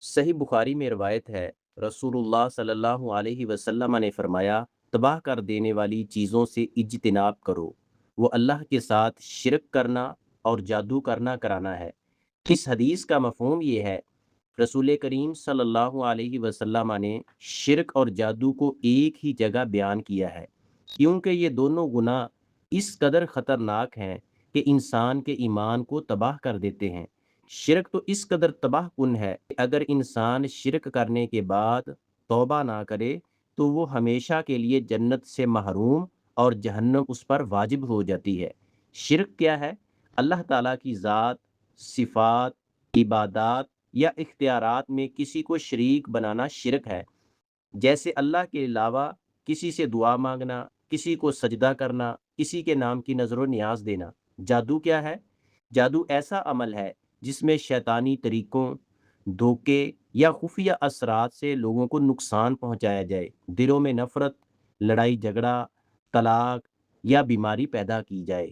صحیح بخاری میں روایت ہے، رسول اللہ صلی اللہ علیہ وسلم نے فرمایا، تباہ کر دینے والی چیزوں سے اجتناب کرو، وہ اللہ کے ساتھ شرک کرنا اور جادو کرنا کرانا ہے۔ اس حدیث کا مفہوم یہ ہے، رسول کریم صلی اللہ علیہ وسلم نے شرک اور جادو کو ایک ہی جگہ بیان کیا ہے، کیونکہ یہ دونوں گناہ اس قدر خطرناک ہیں کہ انسان کے ایمان کو تباہ کر دیتے ہیں۔ شرک تو اس قدر تباہ کن ہے کہ اگر انسان شرک کرنے کے بعد توبہ نہ کرے تو وہ ہمیشہ کے لیے جنت سے محروم اور جہنم اس پر واجب ہو جاتی ہے۔ شرک کیا ہے؟ اللہ تعالیٰ کی ذات، صفات، عبادات یا اختیارات میں کسی کو شریک بنانا شرک ہے، جیسے اللہ کے علاوہ کسی سے دعا مانگنا، کسی کو سجدہ کرنا، کسی کے نام کی نظر و نیاز دینا۔ جادو کیا ہے؟ جادو ایسا عمل ہے جس میں شیطانی طریقوں، دھوکے یا خفیہ اثرات سے لوگوں کو نقصان پہنچایا جائے، دلوں میں نفرت، لڑائی جھگڑا، طلاق یا بیماری پیدا کی جائے۔